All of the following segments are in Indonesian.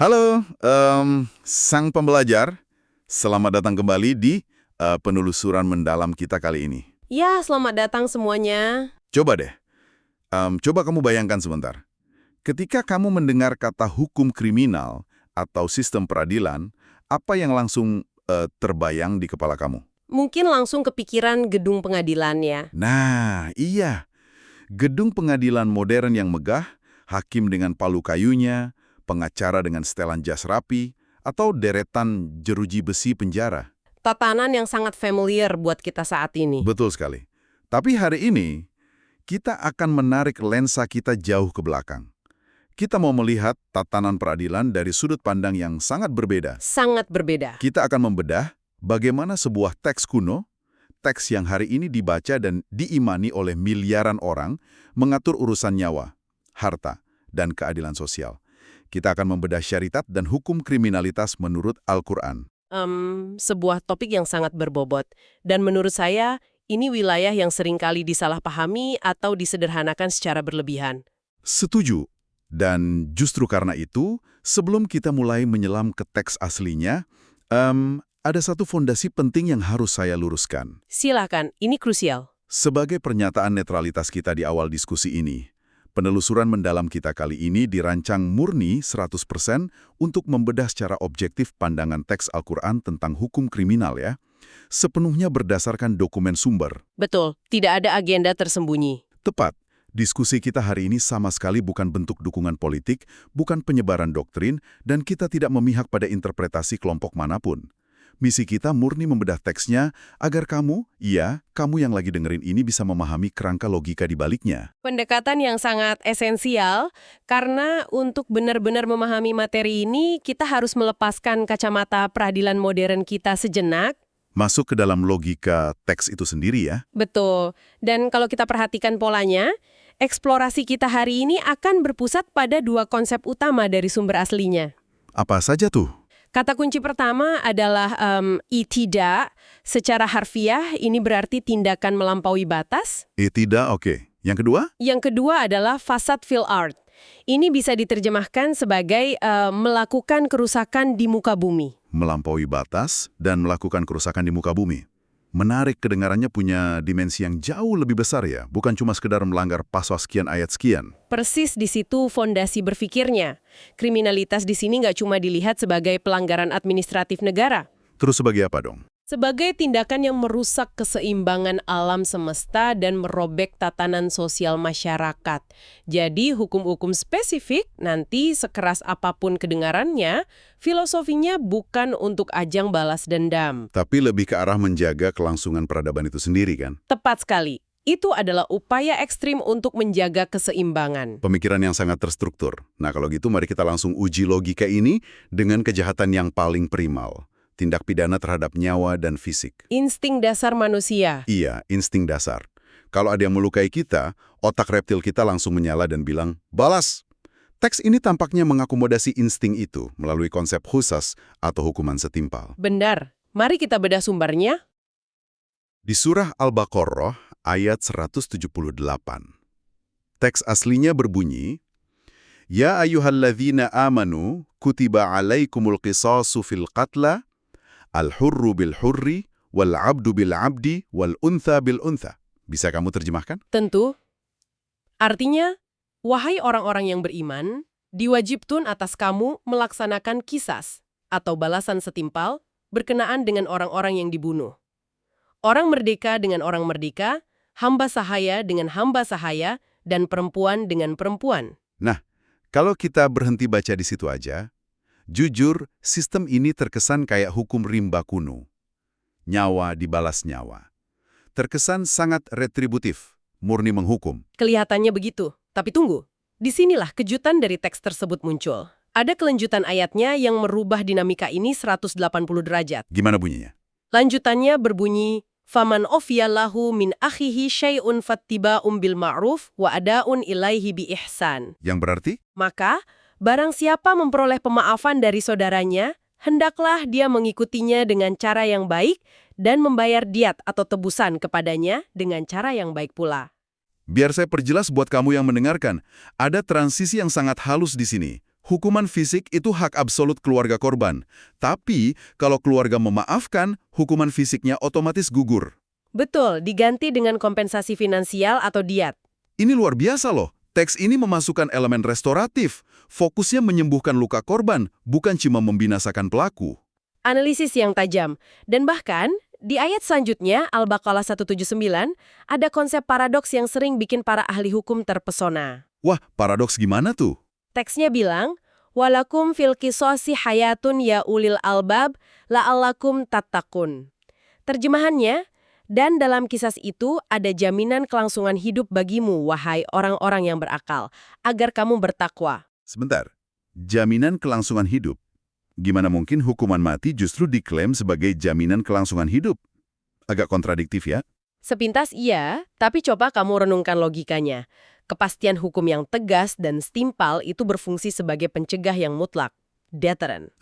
Halo, sang pembelajar. Selamat datang kembali di penelusuran mendalam kita kali ini. Ya, selamat datang semuanya. Coba deh, coba kamu bayangkan sebentar. Ketika kamu mendengar kata hukum kriminal atau sistem peradilan, apa yang langsung terbayang di kepala kamu? Mungkin langsung kepikiran gedung pengadilannya. Nah, iya. Gedung pengadilan modern yang megah, hakim dengan palu kayunya, pengacara dengan setelan jas rapi, atau deretan jeruji besi penjara. Tatanan yang sangat familiar buat kita saat ini. Betul sekali. Tapi hari ini, kita akan menarik lensa kita jauh ke belakang. Kita mau melihat tatanan peradilan dari sudut pandang yang sangat berbeda. Sangat berbeda. Kita akan membedah bagaimana sebuah teks kuno, teks yang hari ini dibaca dan diimani oleh miliaran orang, mengatur urusan nyawa, harta, dan keadilan sosial. Kita akan membedah syariat dan hukum kriminalitas menurut Al-Quran. Sebuah topik yang sangat berbobot. Dan menurut saya, ini wilayah yang seringkali disalahpahami atau disederhanakan secara berlebihan. Setuju. Dan justru karena itu, sebelum kita mulai menyelam ke teks aslinya, ada satu fondasi penting yang harus saya luruskan. Silakan, ini krusial. Sebagai pernyataan netralitas kita di awal diskusi ini, penelusuran mendalam kita kali ini dirancang murni 100% untuk membedah secara objektif pandangan teks Al-Quran tentang hukum kriminal ya, sepenuhnya berdasarkan dokumen sumber. Betul, tidak ada agenda tersembunyi. Tepat, diskusi kita hari ini sama sekali bukan bentuk dukungan politik, bukan penyebaran doktrin, dan kita tidak memihak pada interpretasi kelompok manapun. Misi kita murni membedah teksnya agar kamu yang lagi dengerin ini bisa memahami kerangka logika di baliknya. Pendekatan yang sangat esensial, karena untuk benar-benar memahami materi ini, kita harus melepaskan kacamata peradilan modern kita sejenak. Masuk ke dalam logika teks itu sendiri ya. Betul. Dan kalau kita perhatikan polanya, eksplorasi kita hari ini akan berpusat pada dua konsep utama dari sumber aslinya. Apa saja tuh? Kata kunci pertama adalah i'tida. Secara harfiah, ini berarti tindakan melampaui batas. Tidak, oke. Yang kedua? Yang kedua adalah fasad fil ard. Ini bisa diterjemahkan sebagai melakukan kerusakan di muka bumi. Melampaui batas dan melakukan kerusakan di muka bumi. Menarik, kedengarannya punya dimensi yang jauh lebih besar ya, bukan cuma sekedar melanggar pasal sekian ayat sekian. Persis di situ fondasi berpikirnya. Kriminalitas di sini nggak cuma dilihat sebagai pelanggaran administratif negara. Terus sebagai apa dong? Sebagai tindakan yang merusak keseimbangan alam semesta dan merobek tatanan sosial masyarakat. Jadi hukum-hukum spesifik nanti sekeras apapun kedengarannya, filosofinya bukan untuk ajang balas dendam. Tapi lebih ke arah menjaga kelangsungan peradaban itu sendiri kan? Tepat sekali. Itu adalah upaya ekstrim untuk menjaga keseimbangan. Pemikiran yang sangat terstruktur. Nah kalau gitu mari kita langsung uji logika ini dengan kejahatan yang paling primal. Tindak pidana terhadap nyawa dan fisik. Insting dasar manusia. Iya, insting dasar. Kalau ada yang melukai kita, otak reptil kita langsung menyala dan bilang, balas! Teks ini tampaknya mengakomodasi insting itu melalui konsep khusus atau hukuman setimpal. Benar. Mari kita bedah sumbernya. Di surah Al-Baqarah ayat 178. Teks aslinya berbunyi, Ya ayyuhalladzina amanu kutiba alaikumul qisasu fil qatla al-hurru bil-hurri, wal-abdu bil-abdi, wal-untha bil-untha. Bisa kamu terjemahkan? Tentu. Artinya, wahai orang-orang yang beriman, diwajibkan atas kamu melaksanakan kisas atau balasan setimpal berkenaan dengan orang-orang yang dibunuh. Orang merdeka dengan orang merdeka, hamba sahaya dengan hamba sahaya, dan perempuan dengan perempuan. Nah, kalau kita berhenti baca di situ aja, jujur, sistem ini terkesan kayak hukum rimba kuno. Nyawa dibalas nyawa. Terkesan sangat retributif, murni menghukum. Kelihatannya begitu. Tapi tunggu, disinilah kejutan dari teks tersebut muncul. Ada kelanjutan ayatnya yang merubah dinamika ini 180 derajat. Gimana bunyinya? Lanjutannya berbunyi, Faman ofiyallahu min akhihi syai'un fattiba'um bil ma'ruf wa ada'un ilaihi bi ihsan. Yang berarti? Maka, barang siapa memperoleh pemaafan dari saudaranya, hendaklah dia mengikutinya dengan cara yang baik dan membayar diat atau tebusan kepadanya dengan cara yang baik pula. Biar saya perjelas buat kamu yang mendengarkan, ada transisi yang sangat halus di sini. Hukuman fisik itu hak absolut keluarga korban. Tapi, kalau keluarga memaafkan, hukuman fisiknya otomatis gugur. Betul, diganti dengan kompensasi finansial atau diat. Ini luar biasa loh. Teks ini memasukkan elemen restoratif. Fokusnya menyembuhkan luka korban, bukan cuma membinasakan pelaku. Analisis yang tajam. Dan bahkan, di ayat selanjutnya, Al-Baqarah 179, ada konsep paradoks yang sering bikin para ahli hukum terpesona. Wah, paradoks gimana tuh? Teksnya bilang, walakum fil qisasi hayatun ya ulil albab la'allakum tattaqun. Terjemahannya, dan dalam kisah itu ada jaminan kelangsungan hidup bagimu, wahai orang-orang yang berakal, agar kamu bertakwa. Sebentar, jaminan kelangsungan hidup. Gimana mungkin hukuman mati justru diklaim sebagai jaminan kelangsungan hidup? Agak kontradiktif ya? Sepintas iya, tapi coba kamu renungkan logikanya. Kepastian hukum yang tegas dan setimpal itu berfungsi sebagai pencegah yang mutlak. Deterrent.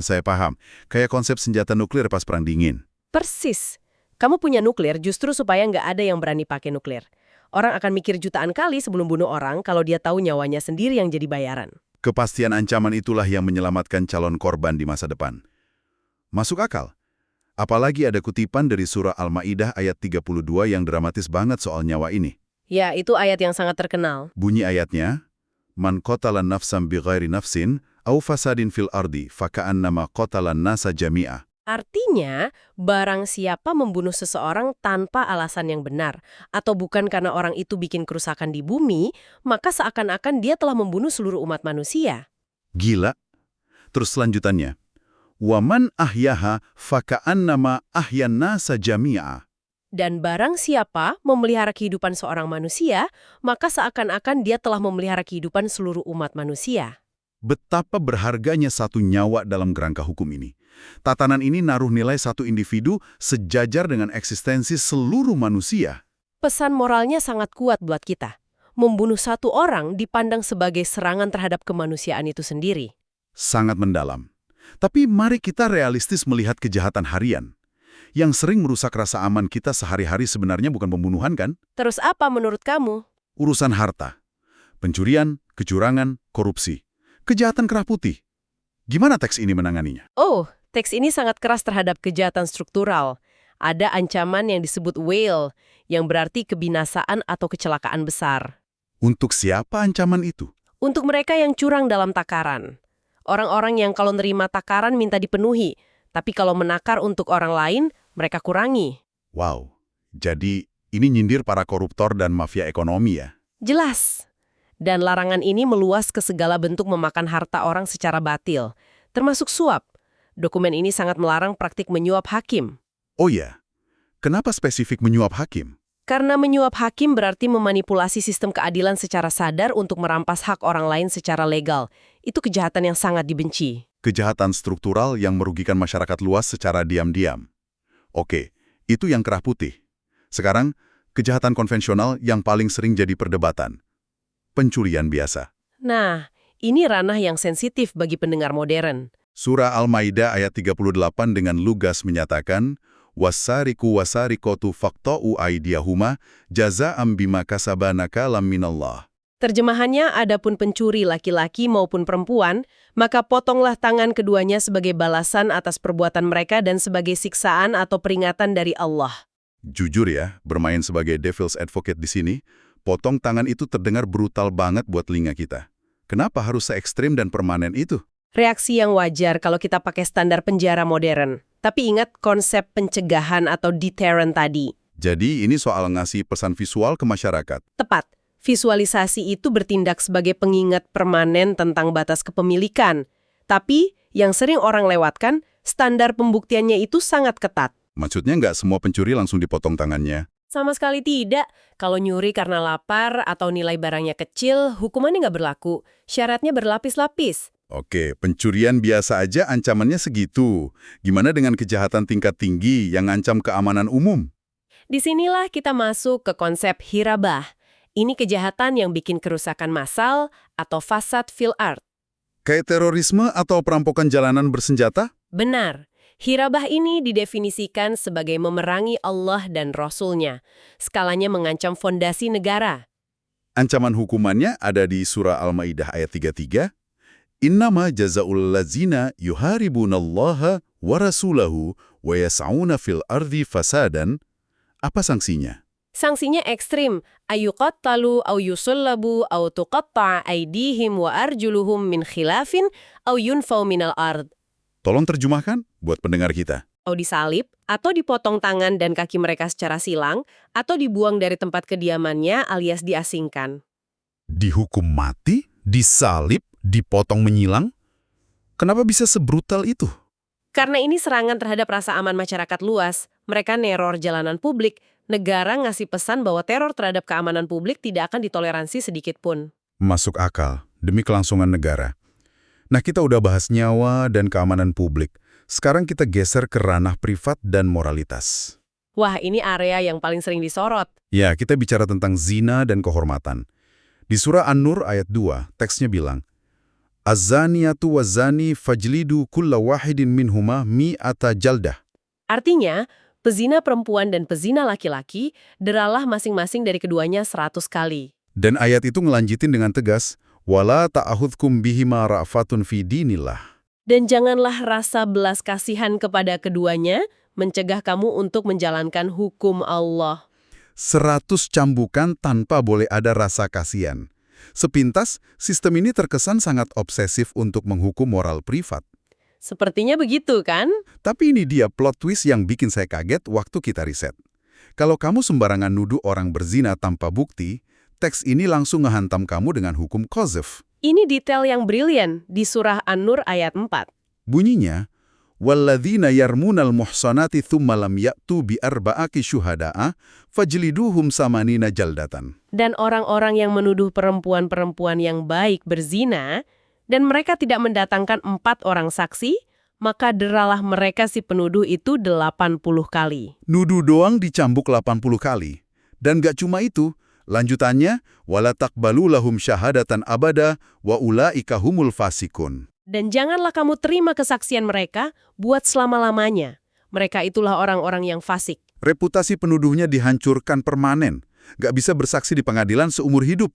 Saya paham. Kayak konsep senjata nuklir pas Perang Dingin. Persis. Kamu punya nuklir justru supaya nggak ada yang berani pakai nuklir. Orang akan mikir jutaan kali sebelum bunuh orang kalau dia tahu nyawanya sendiri yang jadi bayaran. Kepastian ancaman itulah yang menyelamatkan calon korban di masa depan. Masuk akal. Apalagi ada kutipan dari surah Al-Maidah ayat 32 yang dramatis banget soal nyawa ini. Ya, itu ayat yang sangat terkenal. Bunyi ayatnya, Man qatala nafsan bighairi nafsin, au fasadin fil ardi, faka'annama qatalan nasa jami'ah. Artinya, barang siapa membunuh seseorang tanpa alasan yang benar, atau bukan karena orang itu bikin kerusakan di bumi, maka seakan-akan dia telah membunuh seluruh umat manusia. Gila. Terus selanjutannya, Waman ahyaha faka'annama ahyan nasa jami'ah. Dan barang siapa memelihara kehidupan seorang manusia, maka seakan-akan dia telah memelihara kehidupan seluruh umat manusia. Betapa berharganya satu nyawa dalam kerangka hukum ini. Tatanan ini naruh nilai satu individu sejajar dengan eksistensi seluruh manusia. Pesan moralnya sangat kuat buat kita. Membunuh satu orang dipandang sebagai serangan terhadap kemanusiaan itu sendiri. Sangat mendalam. Tapi mari kita realistis melihat kejahatan harian. Yang sering merusak rasa aman kita sehari-hari sebenarnya bukan pembunuhan kan? Terus apa menurut kamu? Urusan harta. Pencurian, kecurangan, korupsi. Kejahatan kerah putih. Gimana teks ini menanganinya? Oh, teks ini sangat keras terhadap kejahatan struktural. Ada ancaman yang disebut whale, yang berarti kebinasaan atau kecelakaan besar. Untuk siapa ancaman itu? Untuk mereka yang curang dalam takaran. Orang-orang yang kalau nerima takaran minta dipenuhi, tapi kalau menakar untuk orang lain, mereka kurangi. Wow, jadi ini nyindir para koruptor dan mafia ekonomi ya? Jelas. Dan larangan ini meluas ke segala bentuk memakan harta orang secara batil, termasuk suap. Dokumen ini sangat melarang praktik menyuap hakim. Oh iya, kenapa spesifik menyuap hakim? Karena menyuap hakim berarti memanipulasi sistem keadilan secara sadar untuk merampas hak orang lain secara legal. Itu kejahatan yang sangat dibenci. Kejahatan struktural yang merugikan masyarakat luas secara diam-diam. Oke, itu yang kerah putih. Sekarang, kejahatan konvensional yang paling sering jadi perdebatan. Pencurian biasa. Nah, ini ranah yang sensitif bagi pendengar modern. Surah Al-Maidah ayat 38 dengan lugas menyatakan, Wasariku wasarikotu faqta'u aydiyahuma jaza'am bima kasaba nakalam minallah. Terjemahannya, adapun pencuri laki-laki maupun perempuan, maka potonglah tangan keduanya sebagai balasan atas perbuatan mereka dan sebagai siksaan atau peringatan dari Allah. Jujur ya, bermain sebagai devil's advocate di sini, potong tangan itu terdengar brutal banget buat telinga kita. Kenapa harus se-ekstrim dan permanen itu? Reaksi yang wajar kalau kita pakai standar penjara modern. Tapi ingat konsep pencegahan atau deterrent tadi. Jadi ini soal ngasih pesan visual ke masyarakat. Tepat. Visualisasi itu bertindak sebagai pengingat permanen tentang batas kepemilikan. Tapi, yang sering orang lewatkan, standar pembuktiannya itu sangat ketat. Maksudnya nggak semua pencuri langsung dipotong tangannya? Sama sekali tidak. Kalau nyuri karena lapar atau nilai barangnya kecil, hukumannya nggak berlaku. Syaratnya berlapis-lapis. Oke, pencurian biasa aja ancamannya segitu. Gimana dengan kejahatan tingkat tinggi yang ngancam keamanan umum? Disinilah kita masuk ke konsep hirabah. Ini kejahatan yang bikin kerusakan massal atau fasad fil ard. Kayak terorisme atau perampokan jalanan bersenjata? Benar. Hirabah ini didefinisikan sebagai memerangi Allah dan Rasul-Nya. Skalanya mengancam fondasi negara. Ancaman hukumannya ada di surah Al-Maidah ayat 33. Innama jazaa'ul ladzina yuharibunallaha wa rasulahu wa yas'auna fil ardi fasadan. Apa sanksinya? Sanksinya ekstrim, ayuqattalu au yusallabu au tuqatta'a aydihim wa arjuluhum min khilafin au yunfau minal ard. Tolong terjemahkan buat pendengar kita. Atau disalib, atau dipotong tangan dan kaki mereka secara silang, atau dibuang dari tempat kediamannya alias diasingkan. Dihukum mati, disalib, dipotong menyilang? Kenapa bisa sebrutal itu? Karena ini serangan terhadap rasa aman masyarakat luas, mereka neror jalanan publik, negara ngasih pesan bahwa teror terhadap keamanan publik tidak akan ditoleransi sedikit pun. Masuk akal, demi kelangsungan negara. Nah, kita udah bahas nyawa dan keamanan publik. Sekarang kita geser ke ranah privat dan moralitas. Wah, ini area yang paling sering disorot. Ya, kita bicara tentang zina dan kehormatan. Di surah An-Nur ayat 2, teksnya bilang, Az-zaniyatu waz-zani fajlidu kulla wahidin minhuma mi'ata jaldah. Artinya, pezina perempuan dan pezina laki-laki deralah masing-masing dari keduanya 100 kali. Dan ayat itu ngelanjutin dengan tegas, wala ta'ahudkum bihima ra'fatun fi dinillah. Dan janganlah rasa belas kasihan kepada keduanya mencegah kamu untuk menjalankan hukum Allah. 100 cambukan tanpa boleh ada rasa kasihan. Sepintas, sistem ini terkesan sangat obsesif untuk menghukum moral privat. Sepertinya begitu, kan? Tapi ini dia plot twist yang bikin saya kaget waktu kita riset. Kalau kamu sembarangan nuduh orang berzina tanpa bukti, teks ini langsung ngehantam kamu dengan hukum qazf. Ini detail yang brilian di surah An-Nur ayat 4. Bunyinya, walladzina yarmunal muhsanati thumma lam ya'tu bi arba'ati syuhada'a fajliduhum samanina jaldatan. Dan orang-orang yang menuduh perempuan-perempuan yang baik berzina, dan mereka tidak mendatangkan 4 orang saksi, maka deralah mereka si penuduh itu 80 kali. Nuduh doang dicambuk 80 kali. Dan gak cuma itu, lanjutannya, wala taqbalu lahum syahadatan abada wa ulaika humul fasikun. Dan janganlah kamu terima kesaksian mereka buat selama-lamanya. Mereka itulah orang-orang yang fasik. Reputasi penuduhnya dihancurkan permanen. Gak bisa bersaksi di pengadilan seumur hidup.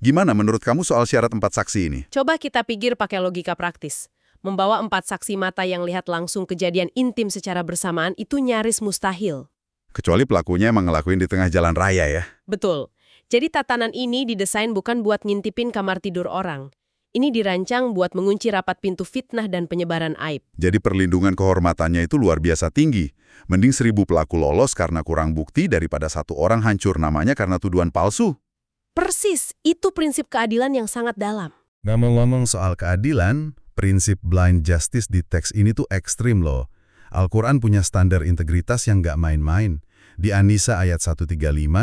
Gimana menurut kamu soal syarat 4 saksi ini? Coba kita pikir pakai logika praktis. Membawa 4 saksi mata yang lihat langsung kejadian intim secara bersamaan itu nyaris mustahil. Kecuali pelakunya emang ngelakuin di tengah jalan raya ya. Betul. Jadi tatanan ini didesain bukan buat ngintipin kamar tidur orang. Ini dirancang buat mengunci rapat pintu fitnah dan penyebaran aib. Jadi perlindungan kehormatannya itu luar biasa tinggi. Mending 1000 pelaku lolos karena kurang bukti daripada 1 orang hancur namanya karena tuduhan palsu. Persis, itu prinsip keadilan yang sangat dalam. Ngomong-ngomong soal keadilan, prinsip blind justice di teks ini tuh ekstrim loh. Al-Quran punya standar integritas yang nggak main-main. Di An-Nisa ayat 135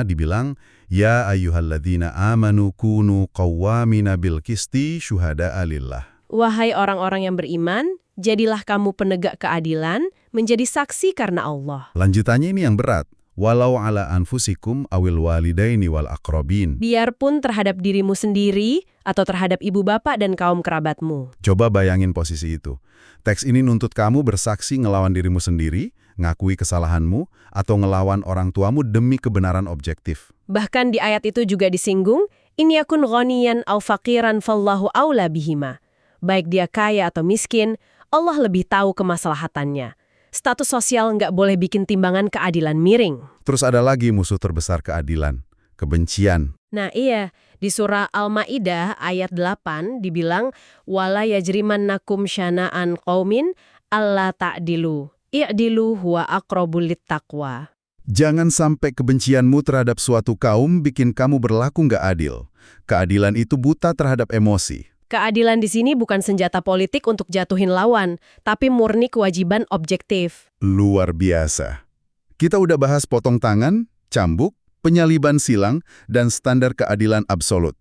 dibilang, Ya ayyuhalladzina amanu kunu qawwamina bil qisti syuhada'a lillah. Wahai orang-orang yang beriman, jadilah kamu penegak keadilan, menjadi saksi karena Allah. Lanjutannya ini yang berat. Walau ala anfusikum awil walidaini wal aqrabin. Biarpun terhadap dirimu sendiri atau terhadap ibu bapak dan kaum kerabatmu. Coba bayangin posisi itu. Teks ini nuntut kamu bersaksi ngelawan dirimu sendiri, ngakui kesalahanmu, atau ngelawan orang tuamu demi kebenaran objektif. Bahkan di ayat itu juga disinggung, in yakun ghaniyan aw faqiran fallahu aula bihima. Baik dia kaya atau miskin, Allah lebih tahu kemaslahatannya. Status sosial nggak boleh bikin timbangan keadilan miring. Terus ada lagi musuh terbesar keadilan, kebencian. Nah iya, di surah Al-Ma'idah ayat 8 dibilang, wala yajrimannakum syana'an qaumin alla ta'dilu. I'dilu huwa aqrabul littaqwa. Jangan sampai kebencianmu terhadap suatu kaum bikin kamu berlaku nggak adil. Keadilan itu buta terhadap emosi. Keadilan di sini bukan senjata politik untuk jatuhin lawan, tapi murni kewajiban objektif. Luar biasa. Kita udah bahas potong tangan, cambuk, penyaliban silang, dan standar keadilan absolut.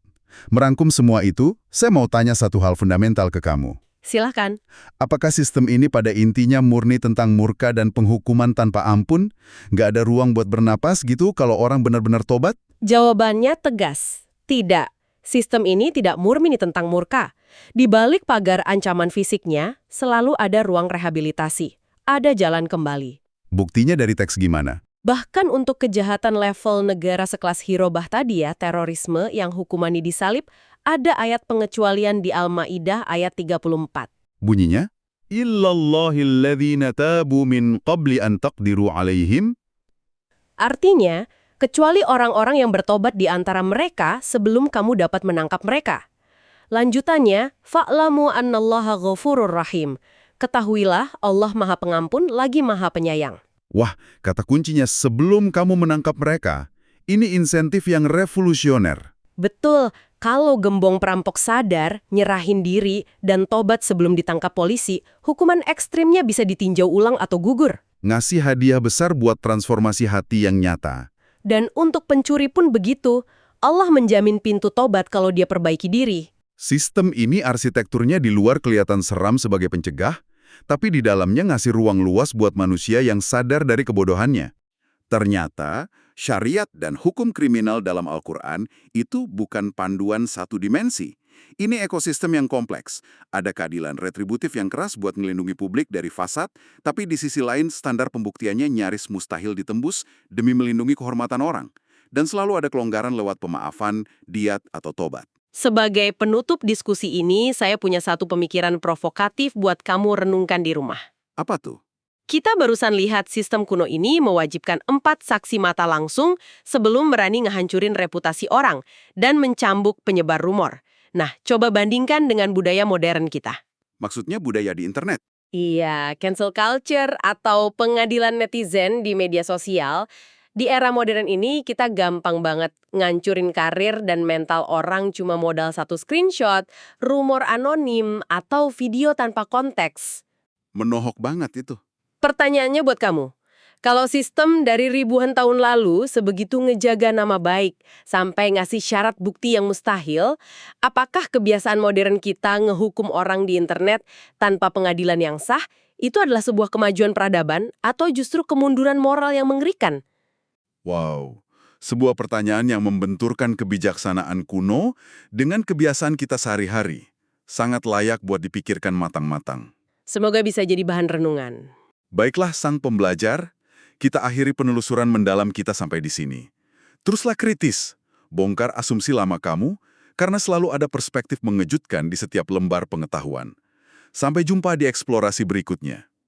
Merangkum semua itu, saya mau tanya satu hal fundamental ke kamu. Silahkan. Apakah sistem ini pada intinya murni tentang murka dan penghukuman tanpa ampun? Nggak ada ruang buat bernapas gitu kalau orang benar-benar tobat? Jawabannya tegas. Tidak. Sistem ini tidak murni tentang murka. Di balik pagar ancaman fisiknya, selalu ada ruang rehabilitasi. Ada jalan kembali. Buktinya dari teks gimana? Bahkan untuk kejahatan level negara sekelas Hirobah tadi ya, terorisme yang hukumannya disalib, ada ayat pengecualian di Al-Maidah ayat 34. Bunyinya, illallahilladzina tabu min qabli an taqdiru alaihim. Artinya, kecuali orang-orang yang bertobat di antara mereka sebelum kamu dapat menangkap mereka. Lanjutannya, fa'lamu annallaha ghafurur rahim. Ketahuilah Allah Maha Pengampun lagi Maha Penyayang. Wah, kata kuncinya sebelum kamu menangkap mereka. Ini insentif yang revolusioner. Betul, kalau gembong perampok sadar, nyerahin diri, dan tobat sebelum ditangkap polisi, hukuman ekstrimnya bisa ditinjau ulang atau gugur. Ngasih hadiah besar buat transformasi hati yang nyata. Dan untuk pencuri pun begitu, Allah menjamin pintu tobat kalau dia perbaiki diri. Sistem ini arsitekturnya di luar kelihatan seram sebagai pencegah, tapi di dalamnya ngasih ruang luas buat manusia yang sadar dari kebodohannya. Ternyata, syariat dan hukum kriminal dalam Al-Quran itu bukan panduan satu dimensi. Ini ekosistem yang kompleks. Ada keadilan retributif yang keras buat melindungi publik dari fasad, tapi di sisi lain standar pembuktiannya nyaris mustahil ditembus demi melindungi kehormatan orang. Dan selalu ada kelonggaran lewat pemaafan, diat, atau tobat. Sebagai penutup diskusi ini, saya punya satu pemikiran provokatif buat kamu renungkan di rumah. Apa tuh? Kita barusan lihat sistem kuno ini mewajibkan 4 saksi mata langsung sebelum berani ngehancurin reputasi orang dan mencambuk penyebar rumor. Nah, coba bandingkan dengan budaya modern kita. Maksudnya budaya di internet. Iya, cancel culture atau pengadilan netizen di media sosial. Di era modern ini, kita gampang banget ngancurin karir dan mental orang cuma modal satu screenshot, rumor anonim, atau video tanpa konteks. Menohok banget itu. Pertanyaannya buat kamu, kalau sistem dari ribuan tahun lalu sebegitu ngejaga nama baik sampai ngasih syarat bukti yang mustahil, apakah kebiasaan modern kita ngehukum orang di internet tanpa pengadilan yang sah itu adalah sebuah kemajuan peradaban atau justru kemunduran moral yang mengerikan? Wow, sebuah pertanyaan yang membenturkan kebijaksanaan kuno dengan kebiasaan kita sehari-hari. Sangat layak buat dipikirkan matang-matang. Semoga bisa jadi bahan renungan. Baiklah sang pembelajar, kita akhiri penelusuran mendalam kita sampai di sini. Teruslah kritis, bongkar asumsi lama kamu, karena selalu ada perspektif mengejutkan di setiap lembar pengetahuan. Sampai jumpa di eksplorasi berikutnya.